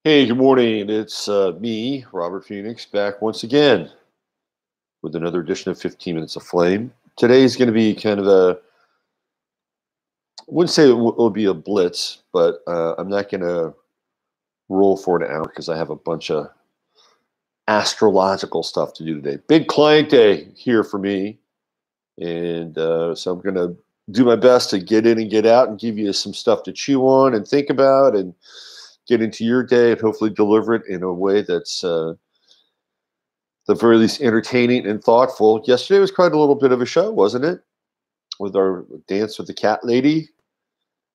Hey, good morning. It's me, Robert Phoenix, back once again with another edition of 15 Minutes of Flame. Today's going to be kind of I wouldn't say it'll be a blitz, but I'm not going to roll for an hour because I have a bunch of astrological stuff to do today. Big client day here for me. And so I'm going to do my best to get in and get out and give you some stuff to chew on and think about and get into your day and hopefully deliver it in a way that's the very least entertaining and thoughtful. Yesterday was quite a little bit of a show, wasn't it? With our dance with the cat lady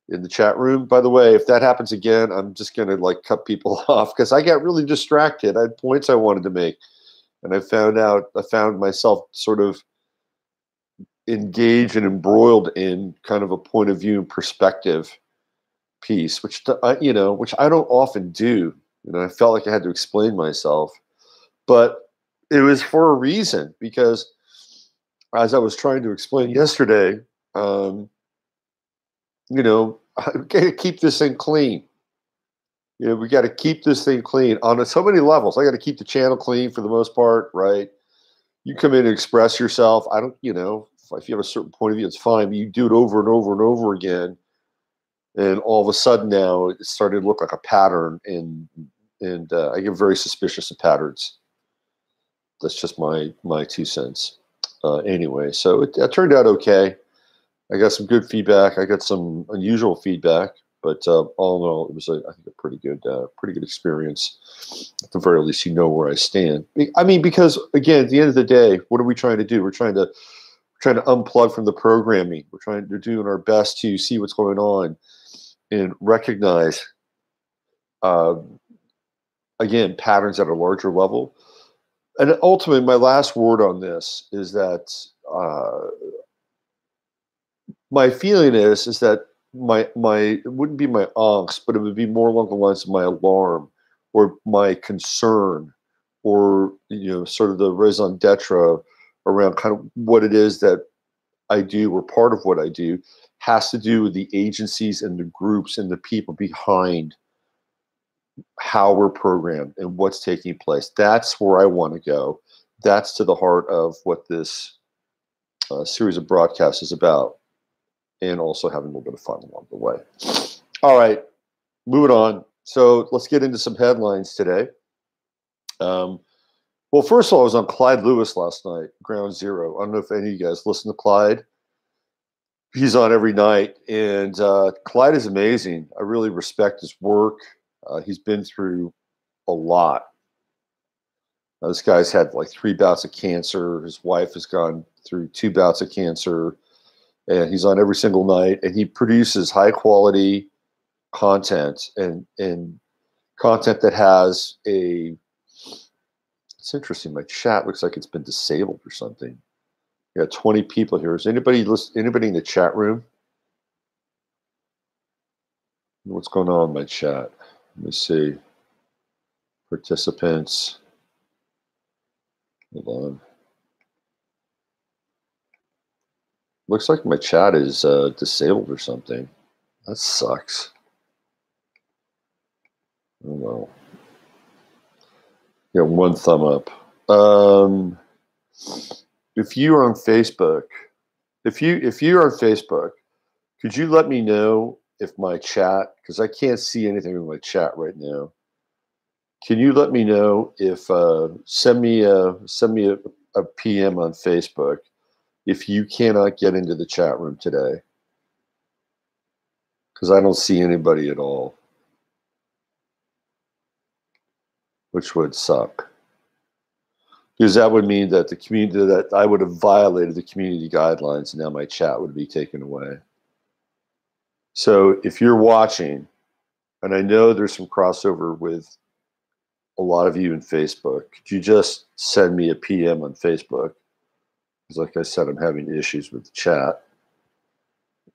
in the chat room. By the way, if that happens again, I'm just going to like cut people off because I got really distracted. I had points I wanted to make. And I found myself sort of engaged and embroiled in kind of a point of view and perspective piece, which I don't often do. I felt like I had to explain myself, but it was for a reason, because as I was trying to explain yesterday, we got to keep this thing clean. We got to keep this thing clean on so many levels. I got to keep the channel clean for the most part, right? You come in and express yourself. I don't, if you have a certain point of view, it's fine, but you do it over and over and over again. And all of a sudden now it started to look like a pattern, and I get very suspicious of patterns. That's just my 2 cents. Anyway, so it turned out okay. I got some good feedback. I got some unusual feedback, but all in all, it was I think a pretty good experience. At the very least, you know where I stand. I mean, because again, at the end of the day, what are we trying to do? We're trying to unplug from the programming. We're doing our best to see what's going on and recognize, again, patterns at a larger level. And ultimately, my last word on this is that my feeling is that my it wouldn't be my angst, but it would be more along the lines of my alarm or my concern, or sort of the raison d'etre around kind of what it is that I do, or part of what I do, has to do with the agencies and the groups and the people behind how we're programmed and what's taking place. That's where I want to go. That's to the heart of what this series of broadcasts is about, and also having a little bit of fun along the way. All right, moving on. So let's get into some headlines today. Well, first of all, I was on Clyde Lewis last night, Ground Zero. I don't know if any of you guys listen to Clyde. He's on every night, and Clyde is amazing. I really respect his work. He's been through a lot. This guy's had like 3 bouts of cancer. His wife has gone through 2 bouts of cancer, and he's on every single night. And he produces high quality content and content that has a. It's interesting. My chat looks like it's been disabled or something. We got 20 people here. Is anybody in the chat room? What's going on in my chat? Let me see. Participants. Hold on. Looks like my chat is disabled or something. That sucks. Oh well. Yeah, 1 thumb up. If you're on Facebook, if you're on Facebook, could you let me know if my chat, because I can't see anything in my chat right now. Can you let me know if send me a PM on Facebook if you cannot get into the chat room today, because I don't see anybody at all, which would suck. Because that would mean that that I would have violated the community guidelines, and now my chat would be taken away. So if you're watching, and I know there's some crossover with a lot of you in Facebook, could you just send me a PM on Facebook? Because like I said, I'm having issues with the chat.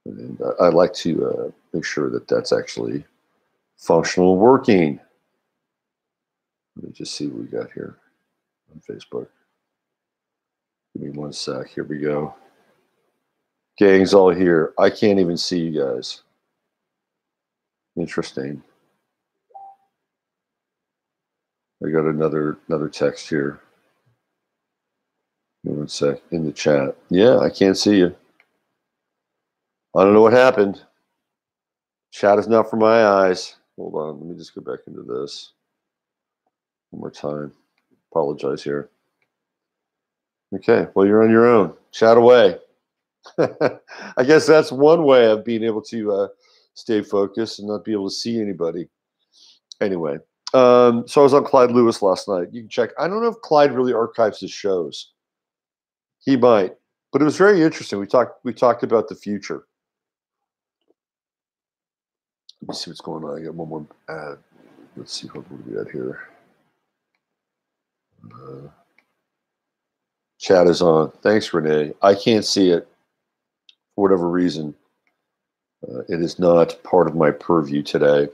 And I'd like to make sure that that's actually functional and working. Let me just see what we got here on Facebook. Give me 1 sec. Here we go. Gang's all here. I can't even see you guys. Interesting. I got another text here. One sec, in the chat. Yeah, I can't see you. I don't know what happened. Chat is not for my eyes. Hold on, let me just go back into this one more time. Apologize here. Okay, well, you're on your own. Chat away. I guess that's one way of being able to stay focused and not be able to see anybody. Anyway, so I was on Clyde Lewis last night. You can check. I don't know if Clyde really archives his shows. He might, but it was very interesting. We talked about the future. Let me see what's going on. I got one more ad. Let's see what we got here. Chat is on. Thanks, Renee. I can't see it for whatever reason. It is not part of my purview today.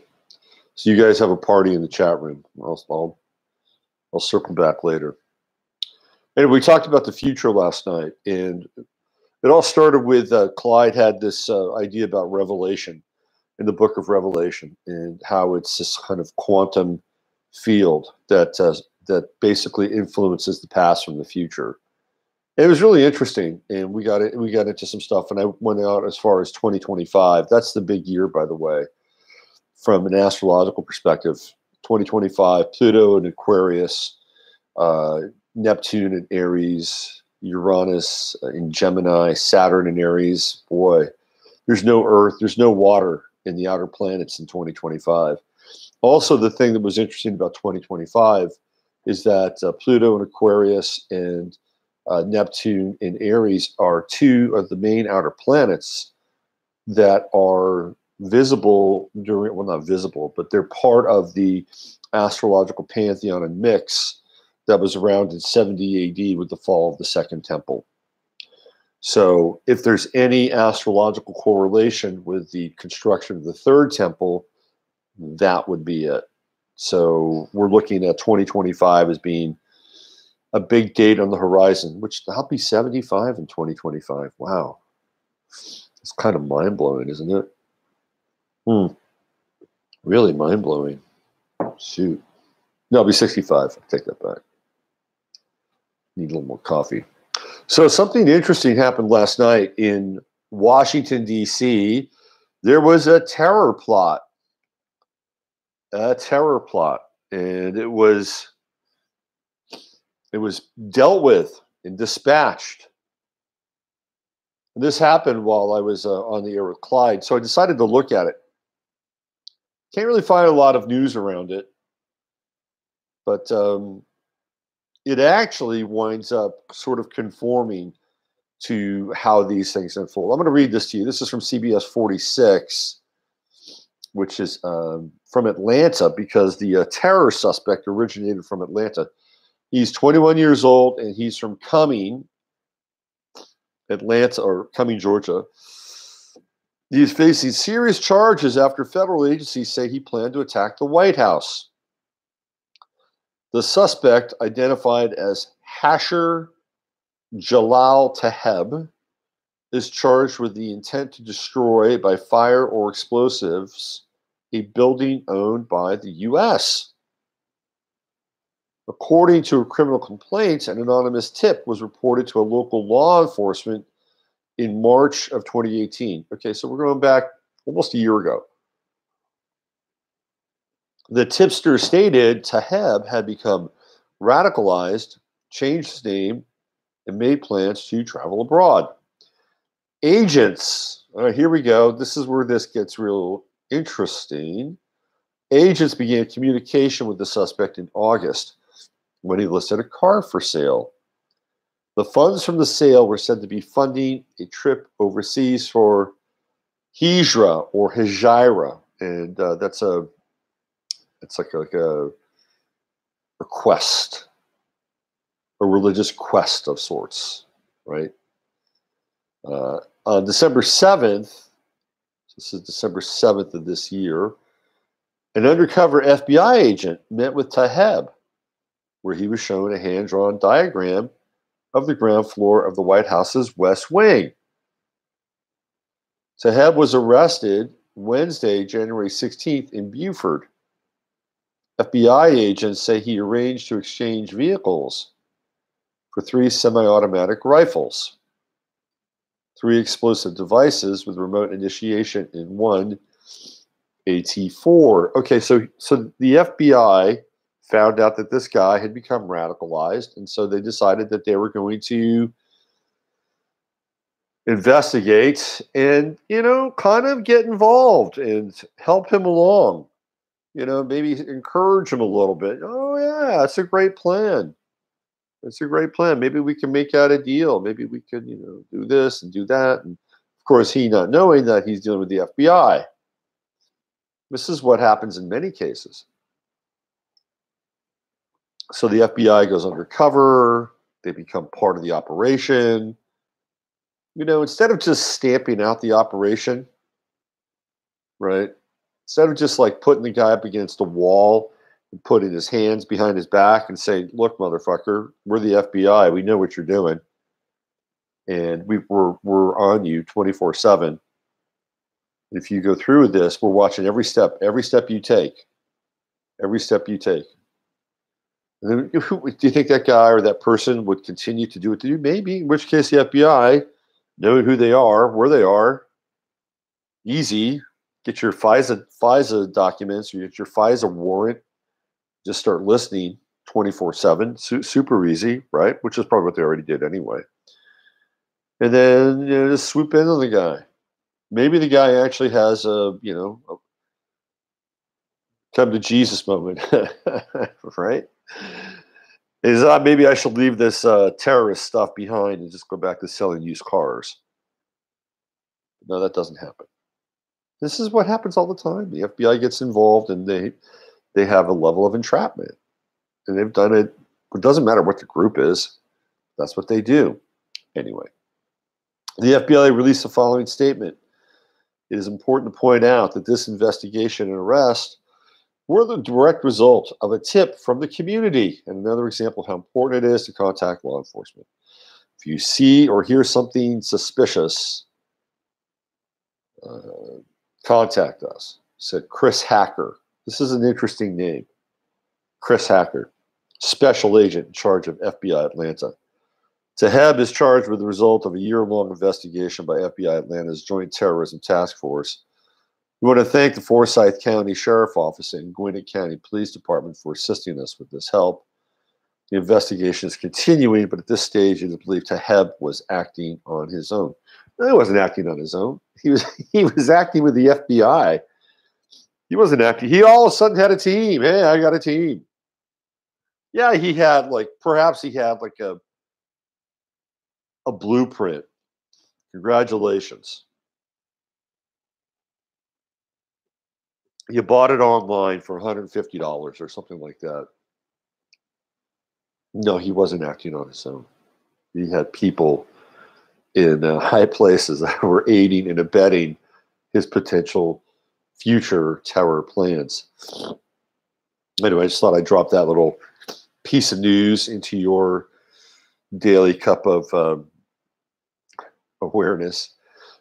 So you guys have a party in the chat room. I'll circle back later. Anyway, we talked about the future last night, and it all started with Clyde had this idea about Revelation in the book of Revelation and how it's this kind of quantum field that basically influences the past from the future. And it was really interesting, and we got into some stuff, and I went out as far as 2025. That's the big year, by the way, from an astrological perspective. 2025, Pluto in Aquarius, Neptune in Aries, Uranus in Gemini, Saturn in Aries. Boy, there's no Earth, there's no water in the outer planets in 2025. Also, the thing that was interesting about 2025 is that Pluto in Aquarius and Neptune in Aries are two of the main outer planets that are visible during, well, not visible, but they're part of the astrological pantheon and mix that was around in 70 AD with the fall of the Second Temple. So if there's any astrological correlation with the construction of the Third Temple, that would be it. So we're looking at 2025 as being a big date on the horizon, which I'll be 75 in 2025. Wow. It's kind of mind-blowing, isn't it? Really mind-blowing. Shoot. No, I'll be 65. I'll take that back. Need a little more coffee. So something interesting happened last night in Washington, D.C. There was a terror plot. And it was dealt with and dispatched. And this happened while I was on the air with Clyde. So I decided to look at it. Can't really find a lot of news around it. But it actually winds up sort of conforming to how these things unfold. I'm going to read this to you. This is from CBS 46, which is from Atlanta, because the terror suspect originated from Atlanta. He's 21 years old, and he's from Cumming, Georgia. He's facing serious charges after federal agencies say he planned to attack the White House. The suspect, identified as Hasher Jalal Taheb, is charged with the intent to destroy by fire or explosives a building owned by the U.S. According to a criminal complaint, an anonymous tip was reported to a local law enforcement in March of 2018. Okay, so we're going back almost a year ago. The tipster stated Taheb had become radicalized, changed his name, and made plans to travel abroad. Agents, all right, here we go. This is where this gets real interesting. Agents began communication with the suspect in August when he listed a car for sale. The funds from the sale were said to be funding a trip overseas for Hijra or Hijira, and it's like a quest, a religious quest of sorts, right? On December 7th, this is December 7th of this year, an undercover FBI agent met with Taheb, where he was shown a hand-drawn diagram of the ground floor of the White House's West Wing. Taheb was arrested Wednesday, January 16th in Beaufort. FBI agents say he arranged to exchange vehicles for 3 semi-automatic rifles, 3 explosive devices with remote initiation, and 1 AT-4. Okay, so the FBI found out that this guy had become radicalized, and so they decided that they were going to investigate and, kind of get involved and help him along. Maybe encourage him a little bit. Oh yeah, that's a great plan. That's a great plan. Maybe we can make out a deal. Maybe we could, do this and do that. And of course, he not knowing that he's dealing with the FBI. This is what happens in many cases. So the FBI goes undercover. They become part of the operation. Instead of just stamping out the operation, right? Instead of just like putting the guy up against a wall and putting his hands behind his back and saying, "Look, motherfucker, we're the FBI. We know what you're doing, and we're on you 24/7. If you go through with this, we're watching every step you take, every step you take." And then, do you think that guy or that person would continue to do what they do? Maybe. In which case, the FBI, knowing who they are, where they are, easy. Get your FISA documents. You get your FISA warrant. Just start listening 24/7. Super easy, right? Which is probably what they already did anyway. And then just swoop in on the guy. Maybe the guy actually has a come to Jesus moment, right? Is maybe I should leave this terrorist stuff behind and just go back to selling used cars. No, that doesn't happen. This is what happens all the time. The FBI gets involved and they have a level of entrapment. And they've done it. It doesn't matter what the group is. That's what they do. Anyway, the FBI released the following statement. It is important to point out that this investigation and arrest were the direct result of a tip from the community, and another example of how important it is to contact law enforcement. If you see or hear something suspicious, contact us, said Chris Hacker. This is an interesting name. Chris Hacker, special agent in charge of FBI Atlanta. Taheb is charged with the result of a year-long investigation by FBI Atlanta's Joint Terrorism Task Force. We want to thank the Forsyth County Sheriff Office and Gwinnett County Police Department for assisting us with this help. The investigation is continuing, but at this stage, it is believed Taheb was acting on his own. No, he wasn't acting on his own. He was acting with the FBI. He wasn't acting. He all of a sudden had a team. Hey, I got a team. Yeah, he had perhaps he had a blueprint. Congratulations. You bought it online for $150 or something like that. No, he wasn't acting on his own. He had people in high places that were aiding and abetting his potential future terror plans. Anyway, I just thought I'd drop that little piece of news into your daily cup of awareness.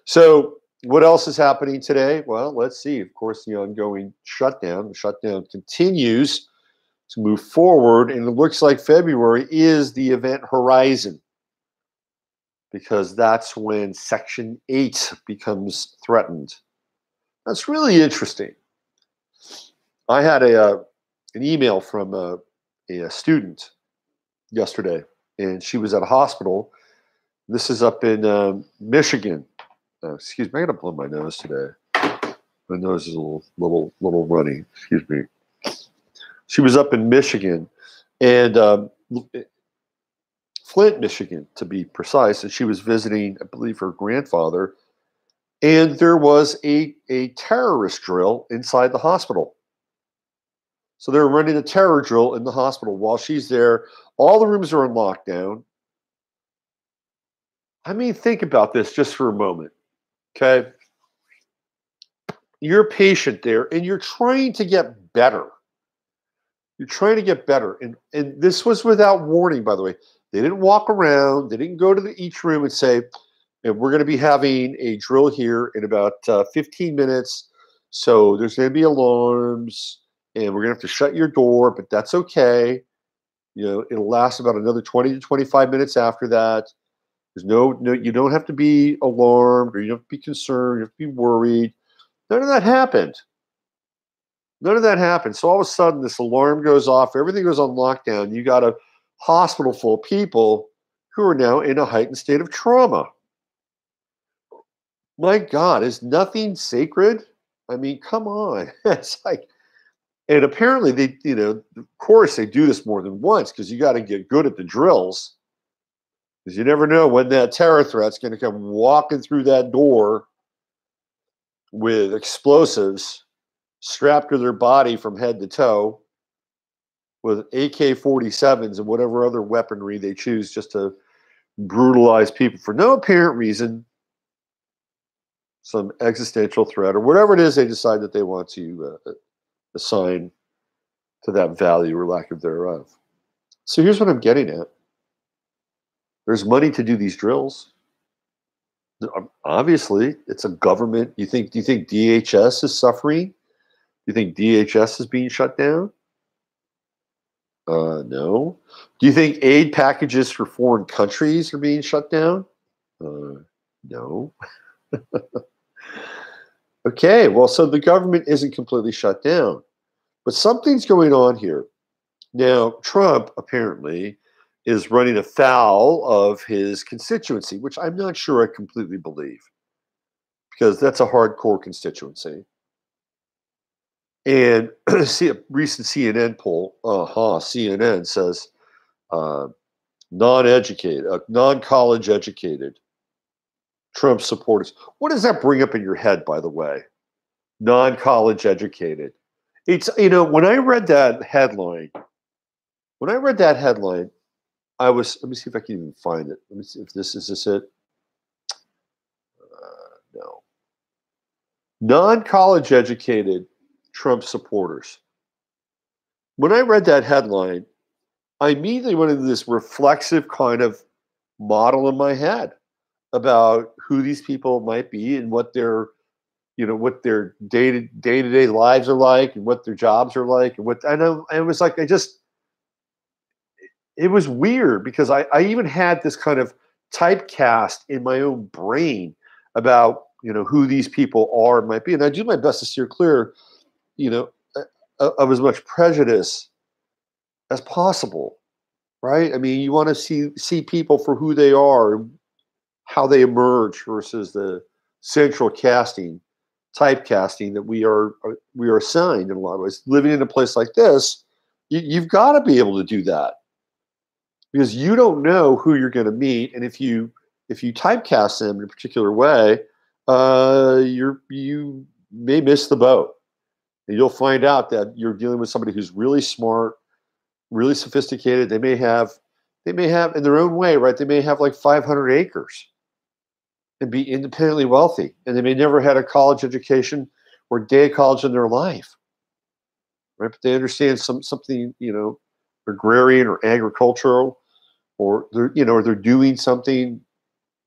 So what else is happening today? Well, let's see. Of course, the ongoing shutdown. The shutdown continues to move forward, and it looks like February is the event horizon, because that's when Section 8 becomes threatened. That's really interesting. I had an email from a student yesterday, and she was at a hospital. This is up in Michigan. Excuse me, I got to blow my nose today. My nose is a little runny. Excuse me. She was up in Michigan, and Flint, Michigan, to be precise, and she was visiting, I believe, her grandfather. And there was a terrorist drill inside the hospital. So they were running a terror drill in the hospital while she's there. All the rooms are in lockdown. I mean, think about this just for a moment. Okay. You're a patient there and you're trying to get better. You're trying to get better. And this was without warning, by the way. They didn't walk around. They didn't go to each room and say, and we're going to be having a drill here in about 15 minutes. So there's going to be alarms. and we're going to have to shut your door, but that's okay. It'll last about another 20 to 25 minutes after that. There's no, you don't have to be alarmed, or you don't have to be concerned, you have to be worried. None of that happened. None of that happened. So all of a sudden, this alarm goes off, everything goes on lockdown. You got a hospital full of people who are now in a heightened state of trauma. My God, is nothing sacred? I mean, come on. It's like, and apparently they, of course they do this more than once, because you got to get good at the drills, because you never know when that terror threat's going to come walking through that door with explosives strapped to their body from head to toe, with AK-47s and whatever other weaponry they choose, just to brutalize people for no apparent reason, some existential threat, or whatever it is they decide that they want to assign to that value or lack of thereof. So here's what I'm getting at. There's money to do these drills. Obviously, it's a government. Do you think DHS is suffering? Do you think DHS is being shut down? No. Do you think aid packages for foreign countries are being shut down? No. Okay, well, so the government isn't completely shut down, but something's going on here. Now, Trump apparently is running afoul of his constituency, which I'm not sure I completely believe, because that's a hardcore constituency. And see a recent CNN poll, CNN says non-college educated Trump supporters. What does that bring up in your head, by the way? Non-college educated. It's, when I read that headline, I was, let me see if I can even find it. Let me see if is this it? No. Non-college educated Trump supporters. When I read that headline, I immediately went into this reflexive kind of model in my head about who these people might be and what their day-to-day lives are like, and what their jobs are like, and what I know. And it was like, it was weird, because I even had this kind of typecast in my own brain about, who these people are, might be. And I do my best to steer clear, of as much prejudice as possible, right? I mean, you want to see people for who they are, how they emerge, versus the central typecasting that we are assigned in a lot of ways. Living in a place like this, you've got to be able to do that, because you don't know who you're going to meet, and if you typecast them in a particular way, you may miss the boat, and you'll find out that you're dealing with somebody who's really smart, really sophisticated. They may have in their own way, right? They may have like 500 acres and be independently wealthy, and they may never had a college education or day of college in their life, right? But they understand something, agrarian or agricultural, or they're doing something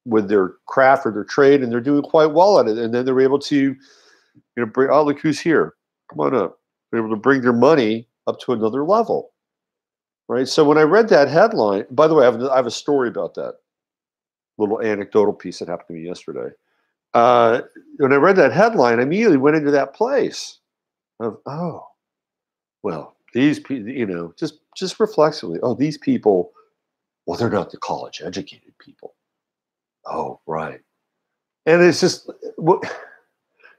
with their craft or their trade, and they're doing quite well at it. And then they're able to, bring, oh, look who's here. Come on up. They're able to bring their money up to another level, right? So when I read that headline, by the way, I have a story about that little anecdotal piece that happened to me yesterday. When I read that headline, I immediately went into that place of, oh, well, these people, just reflexively, oh, these people, well, they're not the college educated people. Oh, right. And it's just,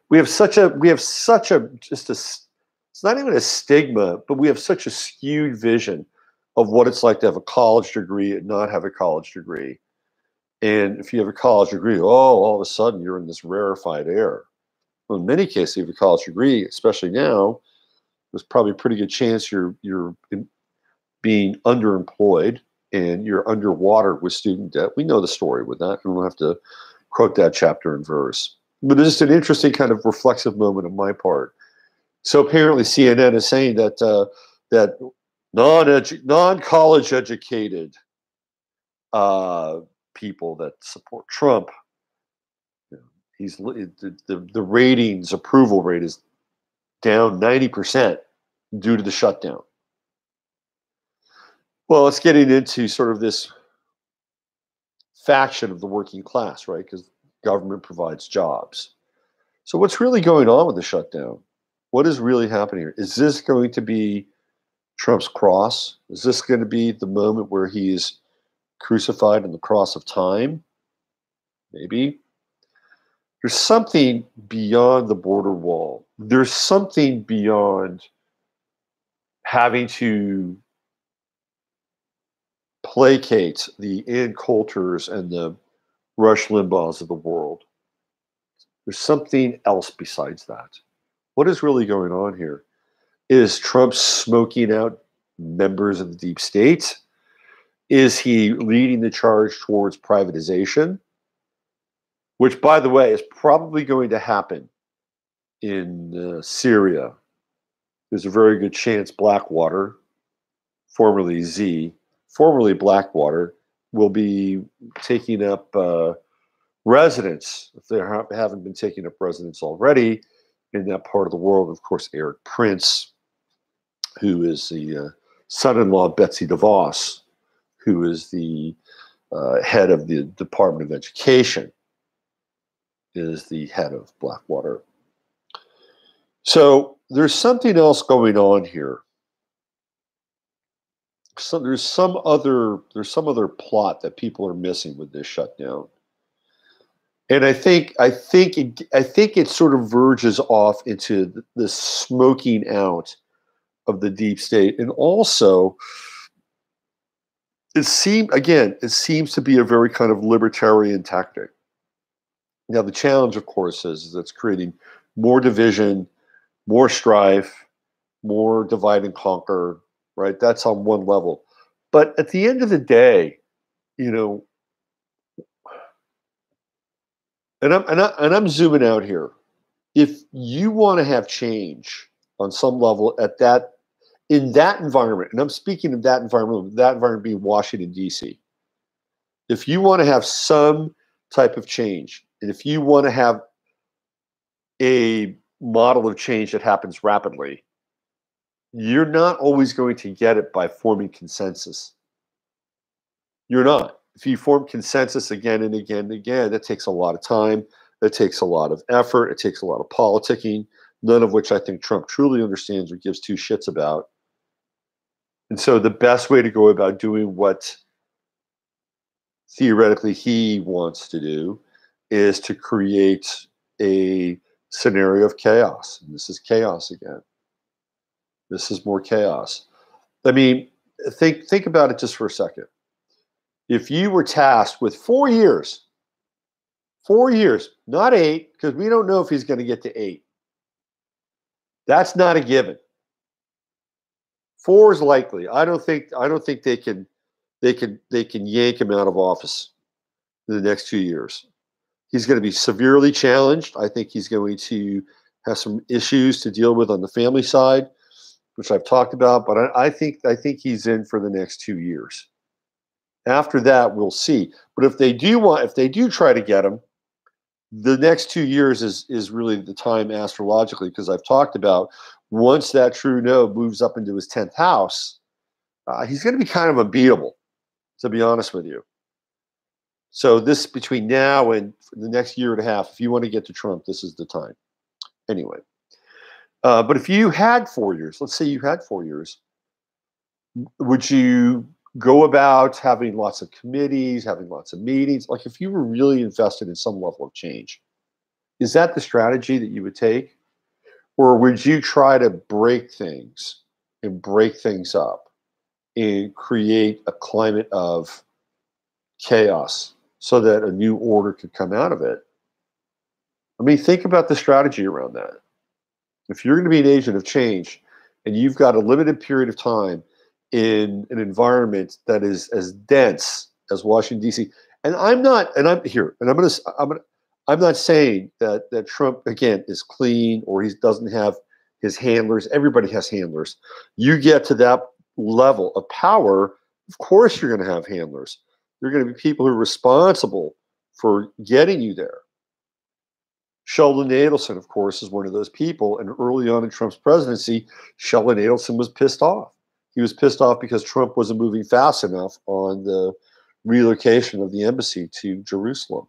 we have such a it's not even a stigma, but we have such a skewed vision of what it's like to have a college degree and not have a college degree. And if you have a college degree, all of a sudden you're in this rarefied air. Well, in many cases, if you have a college degree, especially now, there's probably a pretty good chance you're being underemployed and you're underwater with student debt. We know the story with that. We don't have to quote that chapter and verse. But it's just an interesting kind of reflexive moment on my part. So apparently CNN is saying that that non-college educated people that support Trump, the ratings approval rate is down 90%. due to the shutdown? Well, it's getting into sort of this faction of the working class, right? Because government provides jobs. So what's really going on with the shutdown? What is really happening here? Is this going to be Trump's cross? Is this going to be the moment where he's crucified on the cross of time? Maybe. There's something beyond the border wall. There's something beyond having to placate the Ann Coulters and the Rush Limbaughs of the world. There's something else besides that. What is really going on here? Is Trump smoking out members of the deep state? Is he leading the charge towards privatization? Which, by the way, is probably going to happen in Syria. There's a very good chance Blackwater, formerly Z, formerly Blackwater, will be taking up residence, if they haven't been taking up residence already, in that part of the world. Of course, Eric Prince, who is the son-in-law of Betsy DeVos, who is the head of the Department of Education, is the head of Blackwater. So there's something else going on here. So there's some other plot that people are missing with this shutdown. And I think it sort of verges off into the smoking out of the deep state. And also, it seems to be a very kind of libertarian tactic. Now, the challenge, of course, is that it's creating more division, more strife, more divide and conquer, right? That's on one level. But at the end of the day, and I'm zooming out here. If you want to have change on some level in that environment, and I'm speaking of that environment being Washington, D.C., if you want to have some type of change, and if you want to have a model of change that happens rapidly, you're not always going to get it by forming consensus. You're not. If you form consensus again and again and again, that takes a lot of time. That takes a lot of effort. It takes a lot of politicking, none of which I think Trump truly understands or gives two shits about. And so the best way to go about doing what theoretically he wants to do is to create a scenario of chaos. And this is chaos again. This is more chaos. I mean, think about it just for a second. If you were tasked with 4 years, not 8, because we don't know if he's going to get to 8. That's not a given. 4 is likely. I don't think they can yank him out of office in the next 2 years. He's going to be severely challenged. I think he's going to have some issues to deal with on the family side, which I've talked about. But I think he's in for the next 2 years. After that, we'll see. But if they do try to get him, the next 2 years is really the time astrologically, because I've talked about once that true node moves up into his 10th house, he's going to be kind of unbeatable, to be honest with you. So this, between now and the next year and a half, if you want to get to Trump, this is the time. Anyway, but if you had 4 years, let's say you had 4 years, would you go about having lots of committees, having lots of meetings? Like, if you were really invested in some level of change, is that the strategy that you would take? Or would you try to break things and break things up and create a climate of chaos so that a new order could come out of it? I mean, think about the strategy around that. If you're going to be an agent of change and you've got a limited period of time in an environment that is as dense as Washington, D.C., and I'm not saying that Trump, again, is clean or he doesn't have his handlers. Everybody has handlers. You get to that level of power, of course you're going to have handlers. There are going to be people who are responsible for getting you there. Sheldon Adelson, of course, is one of those people. And early on in Trump's presidency, Sheldon Adelson was pissed off. He was pissed off because Trump wasn't moving fast enough on the relocation of the embassy to Jerusalem.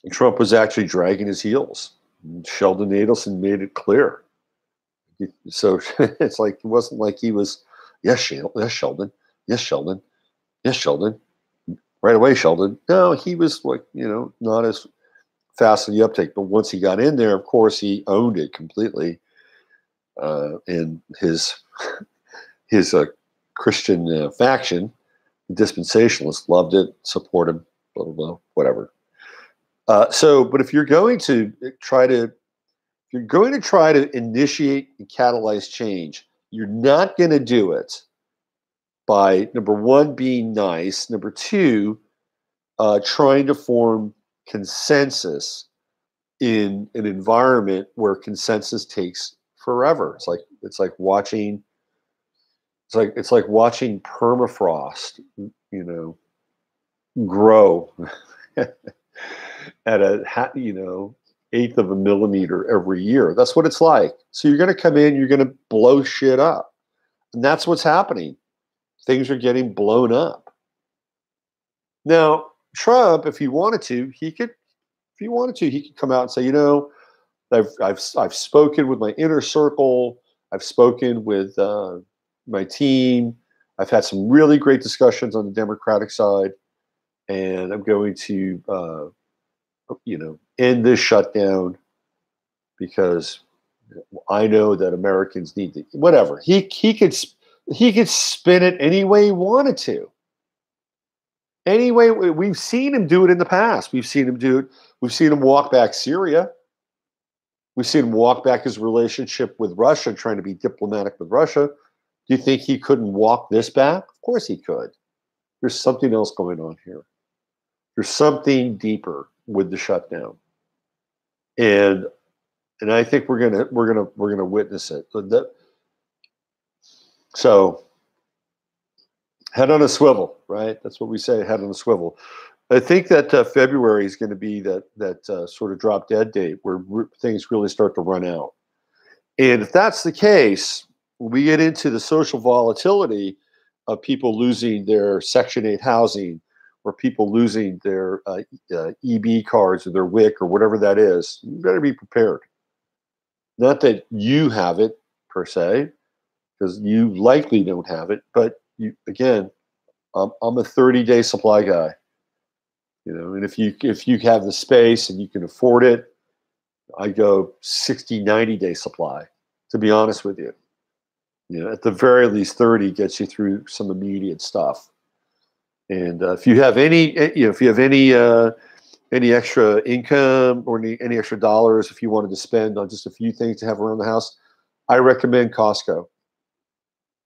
And Trump was actually dragging his heels. And Sheldon Adelson made it clear. So it's like, it wasn't like he was, yes, Sheldon, yes, Sheldon, yes, Sheldon, yes, Sheldon, right away, Sheldon. No, he was like, not as fast in the uptake. But once he got in there, of course, he owned it completely. And his Christian faction, the dispensationalists, loved it, support him, blah, blah, blah, whatever. But if you're going to try to initiate and catalyze change, you're not going to do it by, number one, being nice, number two, trying to form consensus in an environment where consensus takes forever. It's like watching permafrost, grow at a eighth of a millimeter every year. That's what it's like. So you're going to come in, you're going to blow shit up. And that's what's happening. Things are getting blown up. Now, Trump, if he wanted to, he could come out and say, I've spoken with my inner circle. I've spoken with my team. I've had some really great discussions on the Democratic side, and I'm going to, end this shutdown because I know that Americans need to. Whatever he could spin it any way he wanted to. Anyway, we've seen him do it in the past. We've seen him do it. We've seen him walk back Syria. We've seen him walk back his relationship with Russia, trying to be diplomatic with Russia. Do you think he couldn't walk this back? Of course he could. There's something else going on here. There's something deeper with the shutdown, and I think we're gonna witness it. So head on a swivel, right? That's what we say. Head on a swivel. I think that February is going to be that sort of drop dead date where things really start to run out. And if that's the case, when we get into the social volatility of people losing their Section 8 housing, or people losing their EB cards or their WIC or whatever that is, you better be prepared. Not that you have it per se, because you likely don't have it, but again, I'm a 30-day supply guy. And if you have the space and you can afford it, I go 60, 90-day supply, to be honest with you. At the very least, 30 gets you through some immediate stuff. And if you have any extra income or any extra dollars, if you wanted to spend on just a few things to have around the house, I recommend Costco.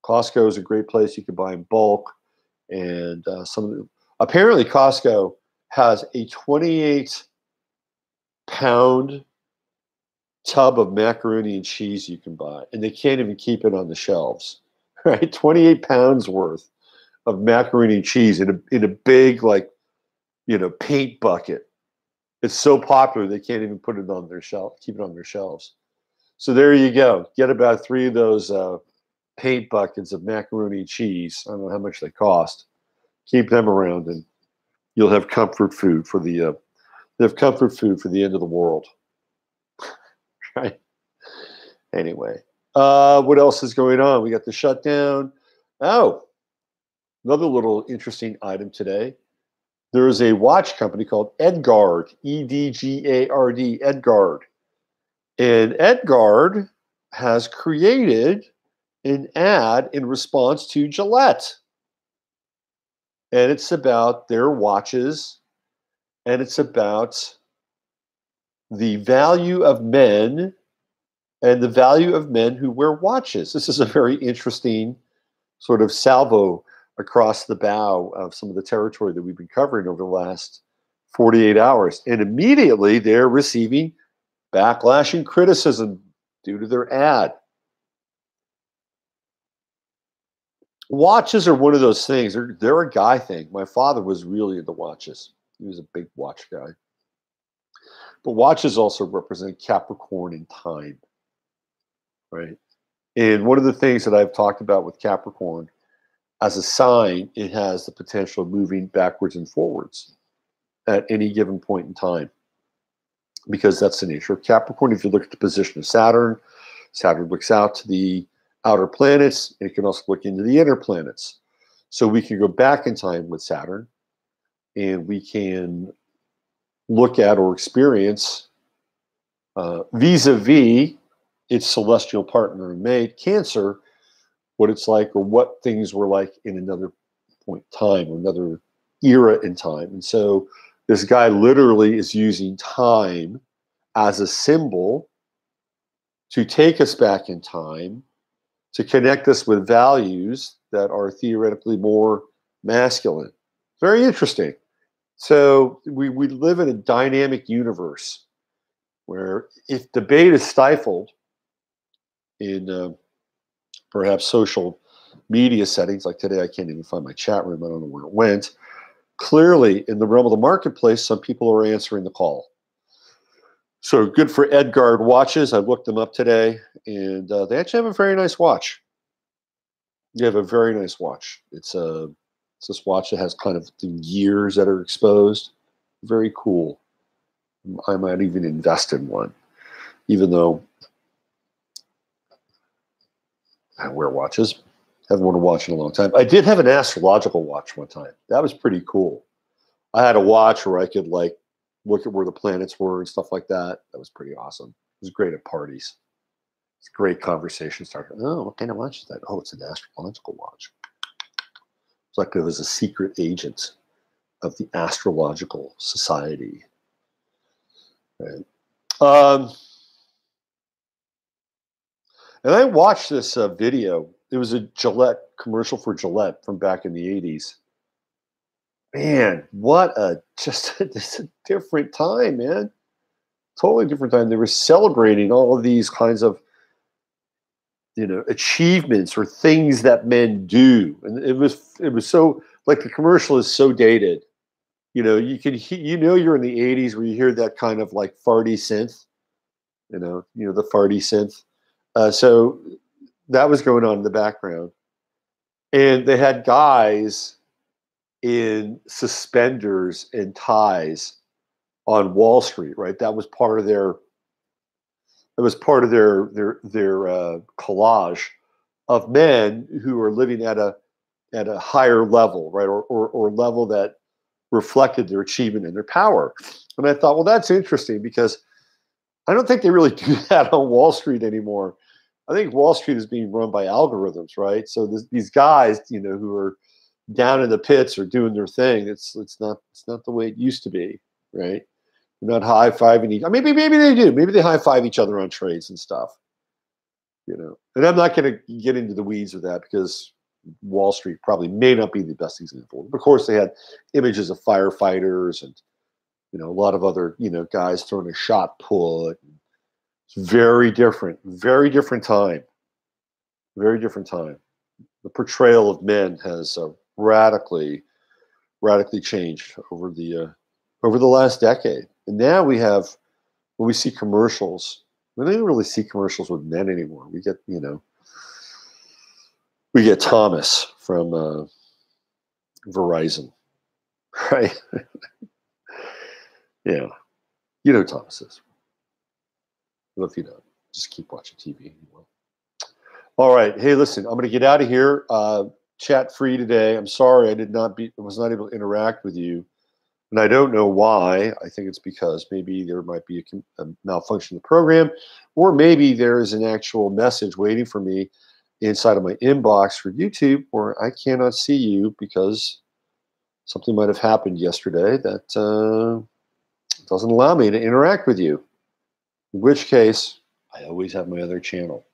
Costco is a great place. You can buy in bulk, and apparently Costco has a 28-pound tub of macaroni and cheese you can buy, and they can't even keep it on the shelves. Right, 28 pounds worth of macaroni and cheese in a big paint bucket. It's so popular they can't even put it on their shelf, keep it on their shelves. So there you go. Get about 3 of those paint buckets of macaroni and cheese. I don't know how much they cost. Keep them around, and you'll have comfort food for the end of the world. Right? Anyway, what else is going on? We got the shutdown. Oh, another little interesting item today. There is a watch company called Edgard, Edgard, Edgard. And Edgard has created an ad in response to Gillette. And it's about their watches, and it's about the value of men and the value of men who wear watches. This is a very interesting sort of salvo across the bow of some of the territory that we've been covering over the last 48 hours. And immediately they're receiving backlash and criticism due to their ad. Watches are one of those things. They're a guy thing. My father was really into watches. He was a big watch guy. But watches also represent Capricorn in time, right? And one of the things that I've talked about with Capricorn, as a sign, it has the potential of moving backwards and forwards at any given point in time, because that's the nature of Capricorn. If you look at the position of Saturn, Saturn looks out to the outer planets, and it can also look into the inner planets. So we can go back in time with Saturn, and we can look at or experience vis-a-vis its celestial partner and mate, Cancer, what it's like or what things were like in another point in time or another era in time. And so this guy literally is using time as a symbol to take us back in time, to connect us with values that are theoretically more masculine. Very interesting. So we live in a dynamic universe where if debate is stifled in perhaps social media settings, like today I can't even find my chat room, I don't know where it went. Clearly, in the realm of the marketplace, some people are answering the call. So good for Edgard watches. I looked them up today, and they actually have a very nice watch. They have a very nice watch. It's this watch that has kind of the gears that are exposed. Very cool. I might even invest in one, even though I wear watches. Haven't worn a watch in a long time. I did have an astrological watch one time. That was pretty cool. I had a watch where I could like look at where the planets were and stuff like that. That was pretty awesome. It was great at parties. It's a great conversation starter. Oh, what kind of watch is that? Oh, it's an astrological watch. It's like it was a secret agent of the Astrological Society. Right. And I watched this video. It was a Gillette commercial for Gillette from back in the 80s. Man, what just a different time, man. Totally different time. They were celebrating all of these kinds of, achievements or things that men do. And it was so, like, the commercial is so dated. You can you're in the 80s where you hear that kind of like farty synth, the farty synth. So that was going on in the background. And they had guys in suspenders and ties on Wall Street, right? That was part of their collage of men who are living at a higher level, right? Or level that reflected their achievement and their power. And I thought, well, that's interesting because I don't think they really do that on Wall Street anymore. I think Wall Street is being run by algorithms, right? So these guys, who are down in the pits or doing their thing, it's not the way it used to be, right? They're not high-fiving each. I mean, maybe they do. Maybe they high-five each other on trades and stuff, And I'm not going to get into the weeds of that because Wall Street probably may not be the best example. Of course, they had images of firefighters and a lot of other guys throwing a shot put. It's very different time. Very different time. The portrayal of men has radically changed over the last decade. And now when we see commercials, we don't really see commercials with men anymore. We get Thomas from Verizon, right? Yeah, Thomas is. Well, if you don't, just keep watching TV. All right. Hey, listen, I'm going to get out of here. Chat free today. I'm sorry I was not able to interact with you. And I don't know why. I think it's because maybe there might be a malfunction in the program, or maybe there is an actual message waiting for me inside of my inbox for YouTube where I cannot see you because something might have happened yesterday that doesn't allow me to interact with you. In which case, I always have my other channel.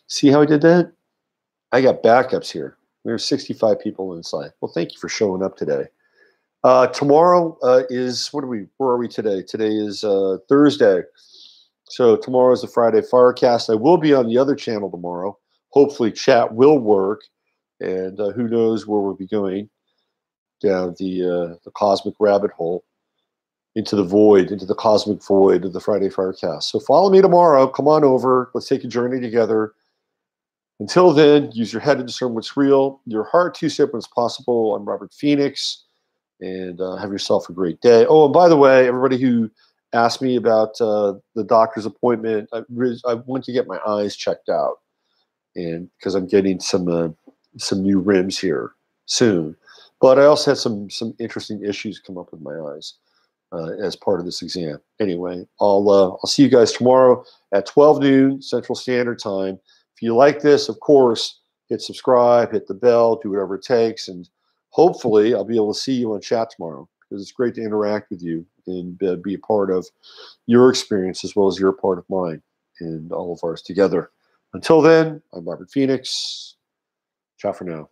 See how I did that? I got backups here. There's 65 people inside. Well, thank you for showing up today. Tomorrow where are we today? Today is Thursday. So tomorrow is the Friday Firecast. I will be on the other channel tomorrow. Hopefully chat will work. And who knows where we'll be going down the cosmic rabbit hole into the void, into the cosmic void of the Friday Firecast. So follow me tomorrow. Come on over. Let's take a journey together. Until then, use your head to discern what's real, your heart to see what's possible. I'm Robert Phoenix, and have yourself a great day. Oh, and by the way, everybody who asked me about the doctor's appointment, I went to get my eyes checked out, and because I'm getting some new rims here soon. But I also had some interesting issues come up with my eyes as part of this exam. Anyway, I'll see you guys tomorrow at 12 noon Central Standard Time. If you like this, of course, hit subscribe, hit the bell, do whatever it takes, and hopefully I'll be able to see you on chat tomorrow, because it's great to interact with you and be a part of your experience as well as you're a part of mine and all of ours together. Until then, I'm Robert Phoenix. Ciao for now.